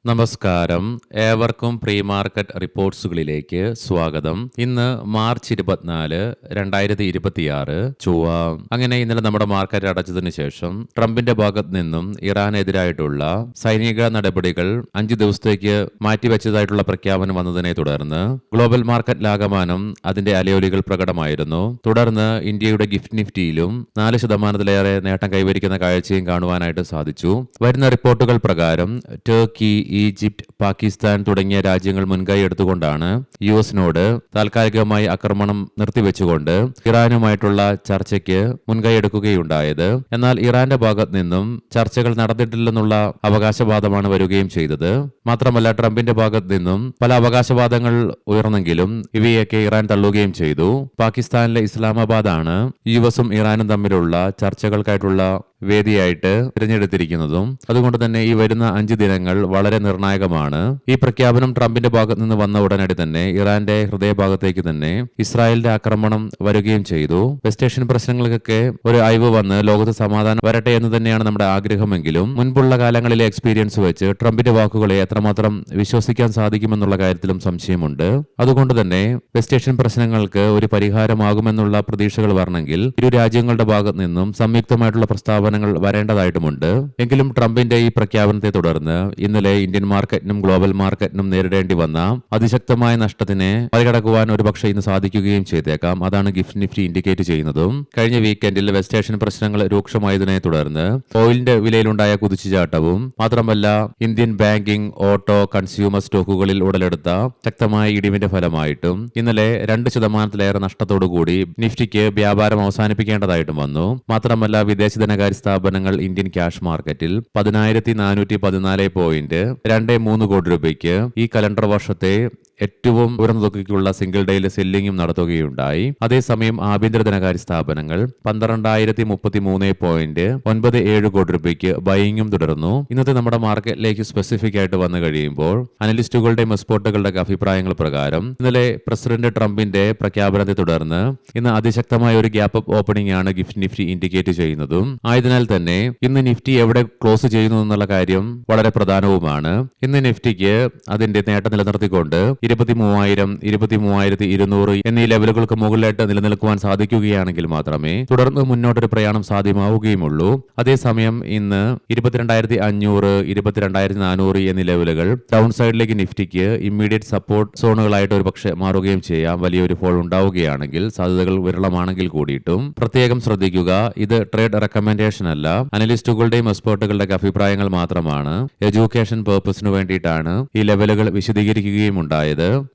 നമസ്കാരം. ഏവർക്കും pre market റിപ്പോർട്ട്സുകളിലേക്ക് സ്വാഗതം. ഇന്ന് മാർച്ച് 24, 2026 ചൊവ്വ. അങ്ങനെ ഇന്നലെ നമ്മുടെ മാർക്കറ്റ് അടച്ചതിന് ശേഷം ട്രംപിന്റെ ഭാഗത്ത് നിന്നും ഇറാനെതിരായിട്ടുള്ള സൈനിക നടപടികൾ 5 ദിവസത്തേക്ക് മാറ്റിവെച്ചതായിട്ടുള്ള പ്രഖ്യാപനം വന്നതിനെ തുടർന്ന് ഗ്ലോബൽ മാർക്കറ്റിലാകമാനം അതിന്റെ അലയൊലികൾ പ്രകടമായിരുന്നു. തുടർന്ന് ഇന്ത്യയുടെ ഗിഫ്റ്റ് നിഫ്റ്റിയിലും 4% നേട്ടം കൈവരിക്കുന്ന കാഴ്ചയും കാണുവാനായിട്ട് സാധിച്ചു. വരുന്ന റിപ്പോർട്ടുകൾ പ്രകാരം ടർക്കി, ഈജിപ്ത്, പാകിസ്ഥാൻ തുടങ്ങിയ രാജ്യങ്ങൾ മുൻകൈ എടുത്തുകൊണ്ടാണ് യുഎസിനോട് താൽക്കാലികമായി ആക്രമണം നിർത്തിവെച്ചുകൊണ്ട് ഇറാനുമായിട്ടുള്ള ചർച്ചയ്ക്ക് മുൻകൈ എടുക്കുകയുണ്ടായത്. എന്നാൽ ഇറാന്റെ ഭാഗത്ത് നിന്നും ചർച്ചകൾ നടന്നിട്ടില്ലെന്നുള്ള അവകാശവാദമാണ് വരികയും ചെയ്തത്. മാത്രമല്ല, ട്രംപിന്റെ ഭാഗത്ത് നിന്നും പല അവകാശവാദങ്ങൾ ഉയർന്നെങ്കിലും ഇവയൊക്കെ ഇറാൻ തള്ളുകയും ചെയ്തു. പാകിസ്ഥാനിലെ ഇസ്ലാമാബാദാണ് യുഎസും ഇറാനും തമ്മിലുള്ള ചർച്ചകൾക്കായിട്ടുള്ള വേദിയായിട്ട് തിരഞ്ഞെടുത്തിരിക്കുന്നതും. അതുകൊണ്ട് തന്നെ ഈ വരുന്ന 5 ദിനങ്ങൾ വളരെ നിർണായകമാണ്. ഈ പ്രഖ്യാപനം ട്രംപിന്റെ ഭാഗത്ത് നിന്ന് വന്ന ഉടനടി തന്നെ ഇറാന്റെ ഹൃദയഭാഗത്തേക്ക് തന്നെ ഇസ്രായേലിന്റെ ആക്രമണം വരികയും ചെയ്തു. വെസ്റ്റ് ഏഷ്യൻ പ്രശ്നങ്ങൾക്കൊക്കെ ഒരു അയവ് വന്ന് ലോകത്ത് സമാധാനം വരട്ടെ എന്ന് തന്നെയാണ് നമ്മുടെ ആഗ്രഹമെങ്കിലും മുൻപുള്ള കാലങ്ങളിലെ എക്സ്പീരിയൻസ് വെച്ച് ട്രംപിന്റെ വാക്കുകളെ എത്രമാത്രം വിശ്വസിക്കാൻ സാധിക്കുമെന്നുള്ള കാര്യത്തിലും സംശയമുണ്ട്. അതുകൊണ്ട് തന്നെ വെസ്റ്റ് ഏഷ്യൻ പ്രശ്നങ്ങൾക്ക് ഒരു പരിഹാരമാകുമെന്നുള്ള പ്രതീക്ഷകൾ വരണമെങ്കിൽ ഇരു രാജ്യങ്ങളുടെ ഭാഗത്ത് നിന്നും സംയുക്തമായിട്ടുള്ള പ്രസ്താവനകൾ വരേണ്ടതായിട്ടുമുണ്ട്. എങ്കിലും ട്രംപിന്റെ ഈ പ്രഖ്യാപനത്തെ തുടർന്ന് ഇന്നലെ ഇന്ത്യൻ മാർക്കറ്റിനും ഗ്ലോബൽ മാർക്കറ്റിനും നേരിടേണ്ടി വന്ന അതിശക്തമായ നഷ്ടത്തിനെ മറികടക്കുവാൻ ഒരുപക്ഷെ ഇന്ന് സാധിക്കുകയും ചെയ്തേക്കാം. അതാണ് ഗിഫ്റ്റ് നിഫ്റ്റി ഇൻഡിക്കേറ്റ് ചെയ്യുന്നതും. കഴിഞ്ഞ വീക്കെൻഡിൽ വെസ്റ്റ് ഏഷ്യൻ പ്രശ്നങ്ങൾ രൂക്ഷമായതിനെ തുടർന്ന് ഓയിലിന്റെ വിലയിലുണ്ടായ കുതിച്ചുചാട്ടവും മാത്രമല്ല ഇന്ത്യൻ ബാങ്കിംഗ്, ഓട്ടോ, കൺസ്യൂമർ സ്റ്റോക്കുകളിൽ ഉടലെടുത്ത ശക്തമായ ഇടിവിന്റെ ഫലമായിട്ടും ഇന്നലെ 2% നഷ്ടത്തോടുകൂടി നിഫ്റ്റിക്ക് വ്യാപാരം അവസാനിപ്പിക്കേണ്ടതായിട്ടും വന്നു. മാത്രമല്ല, വിദേശ ധനകാര്യ സ്ഥാപനങ്ങൾ ഇന്ത്യൻ ക്യാഷ് മാർക്കറ്റിൽ 10,414.23 കോടി രൂപയ്ക്ക് ഈ കലണ്ടർ വർഷത്തെ ഏറ്റവും ഉയർന്ന തുകയ്ക്കുള്ള സിംഗിൾ ഡേയിലെ സെല്ലിംഗും നടത്തുകയുണ്ടായി. അതേസമയം ആഭ്യന്തര ധനകാര്യ സ്ഥാപനങ്ങൾ 12,033.97 കോടി രൂപയ്ക്ക് ബൈയിങ്ങും തുടർന്നു. ഇന്നത്തെ നമ്മുടെ മാർക്കറ്റിലേക്ക് സ്പെസിഫിക് ആയിട്ട് വന്നു കഴിയുമ്പോൾ അനലിസ്റ്റുകളുടെയും എക്സ്പേർട്ടുകളുടെ അഭിപ്രായങ്ങൾ പ്രകാരം ഇന്നലെ പ്രസിഡന്റ് ട്രംപിന്റെ പ്രഖ്യാപനത്തെ തുടർന്ന് ഇന്ന് അതിശക്തമായ ഒരു ഗ്യാപ്പ് അപ്പ് ഓപ്പണിംഗ് ആണ് ഗിഫ്റ്റ് നിഫ്റ്റി ഇൻഡിക്കേറ്റ് ചെയ്യുന്നതും. ആയതിനാൽ തന്നെ ഇന്ന് നിഫ്റ്റി എവിടെ ക്ലോസ് ചെയ്യുന്നു എന്നുള്ള കാര്യം വളരെ പ്രധാനവുമാണ്. ഇന്ന് നിഫ്റ്റിക്ക് അതിന്റെ നേട്ടം നിലനിർത്തിക്കൊണ്ട് 23,000, 23,200 എന്നീ ലെവലുകൾക്ക് മുകളിലായിട്ട് നിലനിൽക്കുവാൻ സാധിക്കുകയാണെങ്കിൽ മാത്രമേ തുടർന്ന് മുന്നോട്ടൊരു പ്രയാണം സാധ്യമാവുകയുമുള്ളൂ. അതേസമയം ഇന്ന് 22,500, 22,400 എന്നീ ലെവലുകൾ ഡൗൺ സൈഡിലേക്ക് നിഫ്റ്റിക്ക് ഇമ്മീഡിയറ്റ് സപ്പോർട്ട് സോണുകളായിട്ട് ഒരു പക്ഷേ മാറുകയും ചെയ്യാം. വലിയൊരു ഫോൾ ഉണ്ടാവുകയാണെങ്കിൽ സാധ്യതകൾ വിരളമാണെങ്കിൽ കൂടിയിട്ടും പ്രത്യേകം ശ്രദ്ധിക്കുക. ഇത് ട്രേഡ് റെക്കമെൻഡേഷൻ അല്ല, അനലിസ്റ്റുകളുടെയും എക്സ്പേർട്ടുകളുടെ അഭിപ്രായങ്ങൾ മാത്രമാണ്. എഡ്യൂക്കേഷൻ പേർപ്പസിന് വേണ്ടിയിട്ടാണ് ഈ ലെവലുകൾ വിശദീകരിക്കുകയും ഉണ്ടായത്.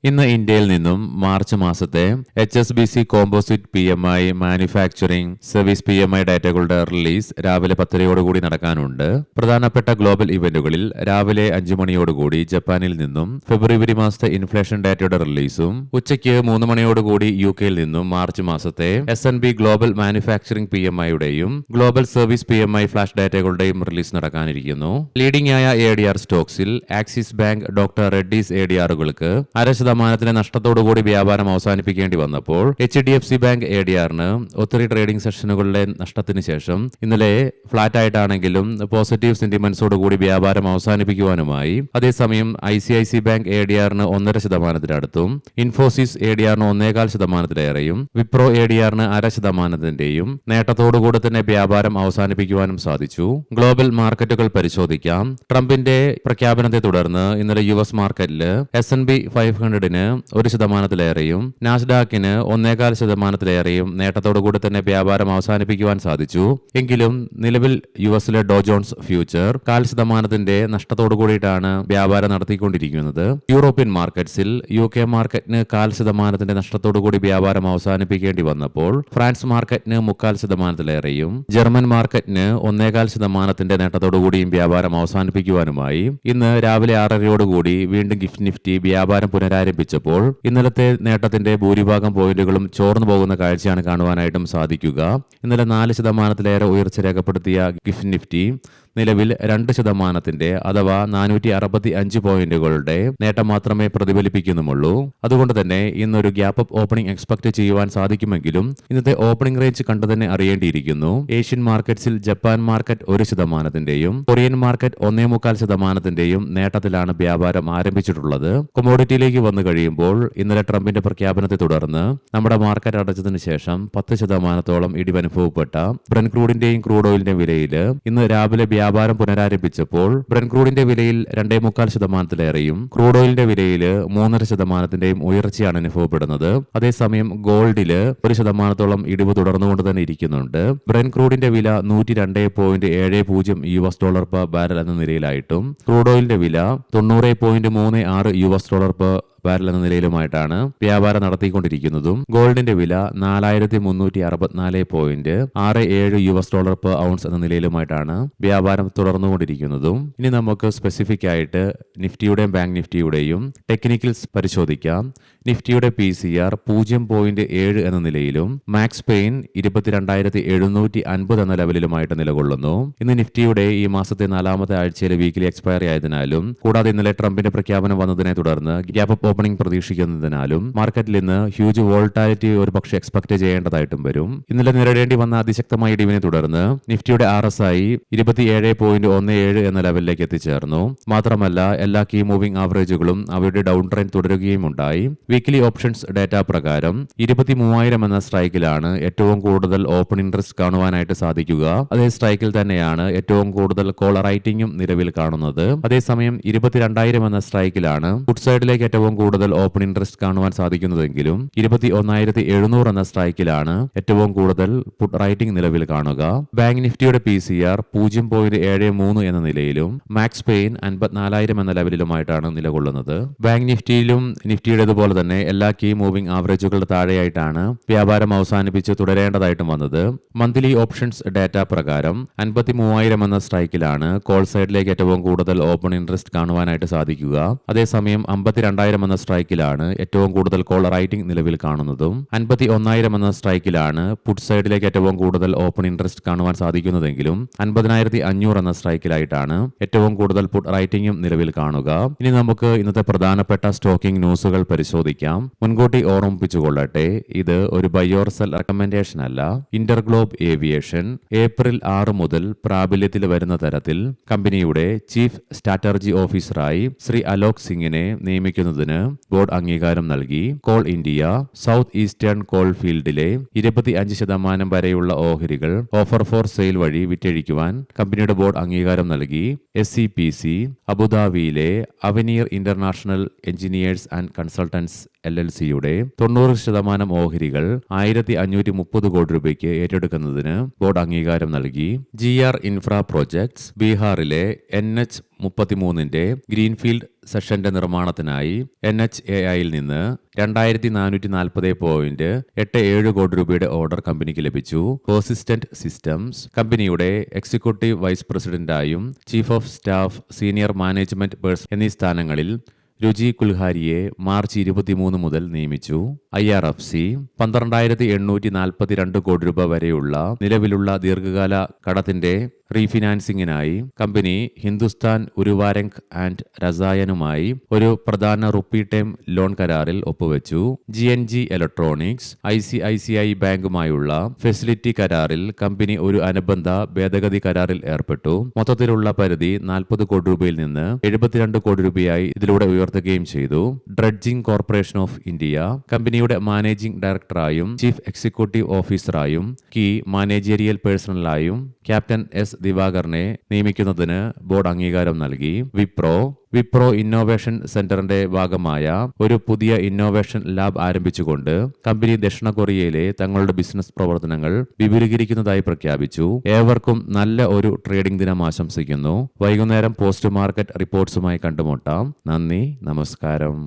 ഇന്ന് ഇന്ത്യയിൽ നിന്നും മാർച്ച് മാസത്തെ HSBC composite PMI, manufacturing service PMI ഡാറ്റകളുടെ റിലീസ് രാവിലെ 10:00 നടക്കാനുണ്ട്. പ്രധാനപ്പെട്ട ഗ്ലോബൽ ഇവന്റുകളിൽ രാവിലെ 5 മണിയോടുകൂടി ജപ്പാനിൽ നിന്നും ഫെബ്രുവരി മാസത്തെ ഇൻഫ്ലേഷൻ ഡാറ്റയുടെ റിലീസും ഉച്ചയ്ക്ക് 3 മണിയോടുകൂടി UK നിന്നും മാർച്ച് മാസത്തെ S&P ഗ്ലോബൽ മാനുഫാക്ചറിംഗ് PMIയുടെയും ഗ്ലോബൽ സർവീസ് PMI ഫ്ലാഷ് ഡാറ്റകളുടെയും റിലീസ് നടക്കാനിരിക്കുന്നു. ലീഡിംഗ് ആയ ADR സ്റ്റോക്സിൽ ആക്സിസ് ബാങ്ക്, ഡോക്ടർ റെഡ്ഡീസ് ADRകൾക്ക് 0.5% നഷ്ടത്തോടുകൂടി വ്യാപാരം അവസാനിപ്പിക്കേണ്ടി വന്നപ്പോൾ HDFC ബാങ്ക് ADRന് ഒത്തിരി ട്രേഡിംഗ് സെഷനുകളിലെ നഷ്ടത്തിന് ശേഷം ഇന്നലെ ഫ്ലാറ്റ് ആയിട്ടാണെങ്കിലും പോസിറ്റീവ് സെന്റിമെന്റ്സോടുകൂടി വ്യാപാരം അവസാനിപ്പിക്കുവാനുമായി. അതേസമയം ICICI ബാങ്ക് ADRന് 1.5%, ഇൻഫോസിസ് ADRന് 1.25%, വിപ്രോ ADRന് 0.5%ന്റെയും നേട്ടത്തോടുകൂടി തന്നെ വ്യാപാരം അവസാനിപ്പിക്കുവാനും സാധിച്ചു. ഗ്ലോബൽ മാർക്കറ്റുകൾ പരിശോധിക്കാം. ട്രംപിന്റെ പ്രഖ്യാപനത്തെ തുടർന്ന് ഇന്നലെ US മാർക്കറ്റിൽ S&P 500ന് 1%, നാസ്ഡാക്കിന് 1.25% നേട്ടത്തോടുകൂടി തന്നെ വ്യാപാരം അവസാനിപ്പിക്കുവാൻ സാധിച്ചു. എങ്കിലും നിലവിൽ യുഎസിലെ ഡോ ജോൺസ് ഫ്യൂച്ചർ 0.5% നഷ്ടത്തോടു കൂടിയിട്ടാണ് വ്യാപാരം നടത്തിക്കൊണ്ടിരിക്കുന്നത്. യൂറോപ്യൻ മാർക്കറ്റ്സിൽ UK മാർക്കറ്റിന് 0.5% നഷ്ടത്തോടുകൂടി വ്യാപാരം അവസാനിപ്പിക്കേണ്ടി വന്നപ്പോൾ ഫ്രാൻസ് മാർക്കറ്റിന് 0.25%, ജർമ്മൻ മാർക്കറ്റിന് 1.25% നേട്ടത്തോടുകൂടിയും വ്യാപാരം അവസാനിപ്പിക്കുവാനുമായി. ഇന്ന് രാവിലെ 6:30 വീണ്ടും ഗിഫ്റ്റ് നിഫ്റ്റി വ്യാപാരം പുനരാരംഭിച്ചപ്പോൾ ഇന്നലത്തെ നേട്ടത്തിന്റെ ഭൂരിഭാഗം പോയിന്റുകളും ചോർന്നു പോകുന്ന കാഴ്ചയാണ് കാണുവാനായിട്ടും സാധിക്കുക. ഇന്നലെ 4% ഉയർച്ച രേഖപ്പെടുത്തിയ ഗിഫ്റ്റ് നിഫ്റ്റി നിലവിൽ 2% അഥവാ 465 പോയിന്റുകളുടെ നേട്ടം മാത്രമേ പ്രതിഫലിപ്പിക്കുന്നുമുള്ളൂ. അതുകൊണ്ട് തന്നെ ഇന്നൊരു ഗ്യാപ്പ് അപ്പ് ഓപ്പണിംഗ് എക്സ്പെക്ട് ചെയ്യുവാൻ സാധിക്കുമെങ്കിലും ഇന്നത്തെ ഓപ്പണിംഗ് റേഞ്ച് കണ്ടു തന്നെ അറിയേണ്ടിയിരിക്കുന്നു. ഏഷ്യൻ മാർക്കറ്റ്സിൽ ജപ്പാൻ മാർക്കറ്റ് 1%, കൊറിയൻ മാർക്കറ്റ് 1.25% നേട്ടത്തിലാണ് വ്യാപാരം ആരംഭിച്ചിട്ടുള്ളത്. കൊമോഡിറ്റിയിലേക്ക് വന്നു കഴിയുമ്പോൾ ഇന്നലെ ട്രംപിന്റെ പ്രഖ്യാപനത്തെ തുടർന്ന് നമ്മുടെ മാർക്കറ്റ് അടച്ചതിന് ശേഷം 10% ഇടിവ് അനുഭവപ്പെട്ട ബ്രന്റ് ക്രൂഡിന്റെയും ക്രൂഡ് ഓയിലിന്റെയും വിലയിൽ ഇന്ന് രാവിലെ വ്യാപാരം പുനരാരംഭിച്ചപ്പോൾ ബ്രന്റ് ക്രൂഡിന്റെ വിലയിൽ 2.25%-ലേറെയും ക്രൂഡ് ഓയിലിന്റെ വിലയിൽ 3.5%-ന്റെയും ഉയർച്ചയാണ് അനുഭവപ്പെടുന്നത്. അതേസമയം ഗോൾഡില് 1% ഇടിവ് തുടർന്നുകൊണ്ട് തന്നെ ഇരിക്കുന്നുണ്ട്. ബ്രന്റ് ക്രൂഡിന്റെ വില $102.70 പെർ ബാരൽ എന്ന നിലയിലായിട്ടും ക്രൂഡ് ഓയിലിന്റെ വില $90.36 പെർ ബാരൽ എന്ന നിലയിലുമായിട്ടാണ് വ്യാപാരം നടത്തിക്കൊണ്ടിരിക്കുന്നതും. ഗോൾഡിന്റെ വില $4364.67 പെർ ഔൺസ് എന്ന നിലയിലുമായിട്ടാണ് വ്യാപാരം തുടർന്നുകൊണ്ടിരിക്കുന്നതും. ഇനി നമുക്ക് സ്പെസിഫിക് ആയിട്ട് നിഫ്റ്റിയുടെയും ബാങ്ക് നിഫ്റ്റിയുടെയും ടെക്നിക്കൽസ് പരിശോധിക്കാം. നിഫ്റ്റിയുടെ PCR 0.7 എന്ന നിലയിലും മാക്സ് പെയിൻ 22,750 എന്ന ലെവലിലുമായിട്ട് നിലകൊള്ളുന്നു. ഇന്ന് നിഫ്റ്റിയുടെ ഈ മാസത്തെ 4ാമത്തെ ആഴ്ചയിലെ വീക്കിലി എക്സ്പയറി ആയതിനാലും കൂടാതെ ഇന്നലെ ട്രംപിന്റെ പ്രഖ്യാപനം വന്നതിനെ തുടർന്ന് ഗ്യാപ്പ് അപ്പ് ഓപ്പണിംഗ് പ്രതീക്ഷിക്കുന്നതിനാലും മാർക്കറ്റിൽ ഇന്ന് ഹ്യൂജ് വോൾട്ടാലിറ്റി ഒരു പക്ഷേ എക്സ്പെക്ട് ചെയ്യേണ്ടതായിട്ടും വരും. ഇന്നലെ നേരിടേണ്ടി വന്ന അതിശക്തമായ ഇടിവിനെ തുടർന്ന് നിഫ്റ്റിയുടെ RSI 27.17 എന്ന ലെവലിലേക്ക് എത്തിച്ചേർന്നു. മാത്രമല്ല എല്ലാ കീ മൂവിംഗ് ആവറേജുകളും അവയുടെ ഡൗൺ ട്രെൻഡ് തുടരുകയും ഉണ്ടായി. വീക്കിലി ഓപ്ഷൻസ് ഡാറ്റ പ്രകാരം 23,000 എന്ന സ്ട്രൈക്കിലാണ് ഏറ്റവും കൂടുതൽ ഓപ്പൺ ഇൻട്രസ്റ്റ് കാണുവാനായിട്ട് സാധിക്കുക. അതേ സ്ട്രൈക്കിൽ തന്നെയാണ് ഏറ്റവും കൂടുതൽ കോൾ റൈറ്റിംഗും നിലവിൽ കാണുന്നത്. അതേസമയം 22,000 എന്ന സ്ട്രൈക്കിലാണ് ഫുഡ് സൈഡിലേക്ക് ഏറ്റവും കൂടുതൽ ഓപ്പൺ ഇൻട്രസ്റ്റ് കാണുവാൻ സാധിക്കുന്നതെങ്കിലും 21,700 എന്ന സ്ട്രൈക്കിലാണ് ഏറ്റവും കൂടുതൽ പുട്ട് റൈറ്റിംഗ് നിലവിൽ കാണുക. ബാങ്ക് നിഫ്റ്റിയുടെ PCR 0.73 എന്ന നിലയിലും മാക്സ് പെയിൻ 54,000 എന്ന ലെവലിലുമായിട്ടാണ് നിലകൊള്ളുന്നത്. ബാങ്ക് നിഫ്റ്റിയിലും നിഫ്റ്റിയുടേതുപോലെ തന്നെ എല്ലാ കീ മൂവിംഗ് ആവറേജുകളുടെ താഴെയായിട്ടാണ് വ്യാപാരം അവസാനിപ്പിച്ച് തുടരേണ്ടതായിട്ടും വന്നത്. മന്ത്ലി ഓപ്ഷൻസ് ഡാറ്റ പ്രകാരം 53,000 എന്ന സ്ട്രൈക്കിലാണ് കോൾ സൈഡിലേക്ക് ഏറ്റവും കൂടുതൽ ഓപ്പൺ ഇൻട്രസ്റ്റ് കാണുവാനായിട്ട് സാധിക്കുക. അതേസമയം 52,000 എന്ന സ്ട്രൈക്കിലാണ് ഏറ്റവും കൂടുതൽ കോൾ റൈറ്റിംഗ് നിലവിൽ കാണുന്നതും 51,000 എന്ന സ്ട്രൈക്കിലാണ് പുട്ട് സൈഡിലേക്ക് ഏറ്റവും കൂടുതൽ ഓപ്പൺ ഇൻട്രസ്റ്റ് കാണുവാൻ സാധിക്കുന്നതെങ്കിലും 50,500 എന്ന സ്ട്രൈക്കിലായിട്ടാണ് ഏറ്റവും കൂടുതൽ പുട്ട് റൈറ്റിംഗും നിലവിൽ കാണുക. ഇനി നമുക്ക് ഇന്നത്തെ പ്രധാനപ്പെട്ട സ്റ്റോക്കിംഗ് ന്യൂസുകൾ പരിശോധിക്കാം. മുൻകൂട്ടി ഓർമ്മിപ്പിച്ചുകൊള്ളട്ടെ, ഇത് ഒരു ബൈ ഓർ സെൽ റെക്കമെൻഡേഷൻ അല്ല. ഇന്റർഗ്ലോബ് ഏവിയേഷൻ ഏപ്രിൽ 6 മുതൽ പ്രാബല്യത്തിൽ വരുന്ന തരത്തിൽ കമ്പനിയുടെ ചീഫ് സ്ട്രാറ്റജി ഓഫീസറായി ശ്രീ അലോക് സിംഗിനെ നിയമിക്കുന്നതിന് ബോർഡ് അംഗീകാരം നൽകി. Call India south eastern call ഫീൽഡിലെ 25% വരെയുള്ള ഓഹരികൾ ഓഫർ ഫോർ സെയിൽ വഴി വിറ്റഴിക്കുവാൻ കമ്പനിയുടെ ബോർഡ് അംഗീകാരം നൽകി. SCPC അബുദാബിയിലെ അവനീർ ഇന്റർനാഷണൽ എഞ്ചിനീയേഴ്സ് ആൻഡ് കൺസൾട്ടൻസ് LLCയുടെ 90% ഓഹരികൾ 1,530 കോടി രൂപയ്ക്ക് ഏറ്റെടുക്കുന്നതിന് ബോർഡ് അംഗീകാരം നൽകി. GR ഇൻഫ്രാ പ്രോജക്ട്സ് ബീഹാറിലെ NH-33 ഗ്രീൻഫീൽഡ് സെഷന്റെ നിർമ്മാണത്തിനായി NHAIയിൽ നിന്ന് 2,440.87 കോടി രൂപയുടെ ഓർഡർ കമ്പനിക്ക് ലഭിച്ചു. പെർസിസ്റ്റന്റ് സിസ്റ്റംസ് കമ്പനിയുടെ എക്സിക്യൂട്ടീവ് വൈസ് പ്രസിഡന്റായും chief of staff, senior management person എന്നീ സ്ഥാനങ്ങളിൽ രുചി കുൽഹാരിയെ മാർച്ച് 23 മുതൽ നിയമിച്ചു. IRFC 12,842 കോടി രൂപ വരെയുള്ള നിലവിലുള്ള ദീർഘകാല കടത്തിന്റെ റീഫിനാൻസിംഗിനായി കമ്പനി ഹിന്ദുസ്ഥാൻ ഉരുവാരങ്ക് ആൻഡ് രസായനുമായി ഒരു പ്രധാന റുപ്പി ടേം ലോൺ കരാറിൽ ഒപ്പുവെച്ചു. GNG ഇലക്ട്രോണിക്സ് ICICI ബാങ്കുമായുള്ള ഫെസിലിറ്റി കരാറിൽ കമ്പനി ഒരു അനുബന്ധ ഭേദഗതി കരാറിൽ ഏർപ്പെട്ടു. മൊത്തത്തിലുള്ള പരിധി 40 കോടി രൂപയിൽ നിന്ന് 72 കോടി രൂപയായി ഇതിലൂടെ ഉയർത്തുകയും ചെയ്തു. ഡ്രഡ്ജിംഗ് കോർപ്പറേഷൻ ഓഫ് ഇന്ത്യ കമ്പനിയുടെ മാനേജിംഗ് ഡയറക്ടറായും ചീഫ് എക്സിക്യൂട്ടീവ് ഓഫീസറായും കീ മാനേജീരിയൽ പേഴ്സണലായും ക്യാപ്റ്റൻ S ദിവാകറിനെ നിയമിക്കുന്നതിന് ബോർഡ് അംഗീകാരം നൽകി. വിപ്രോ ഇന്നോവേഷൻ സെന്ററിന്റെ ഭാഗമായ ഒരു പുതിയ ഇന്നോവേഷൻ ലാബ് ആരംഭിച്ചുകൊണ്ട് കമ്പനി ദക്ഷിണ കൊറിയയിലെ തങ്ങളുടെ ബിസിനസ് പ്രവർത്തനങ്ങൾ വിപുലീകരിക്കുന്നതായി പ്രഖ്യാപിച്ചു. ഏവർക്കും നല്ല ഒരു ട്രേഡിംഗ് ദിനം ആശംസിക്കുന്നു. വൈകുന്നേരം പോസ്റ്റ് മാർക്കറ്റ് റിപ്പോർട്ട്സുമായി കണ്ടുമുട്ടാം. നന്ദി, നമസ്കാരം.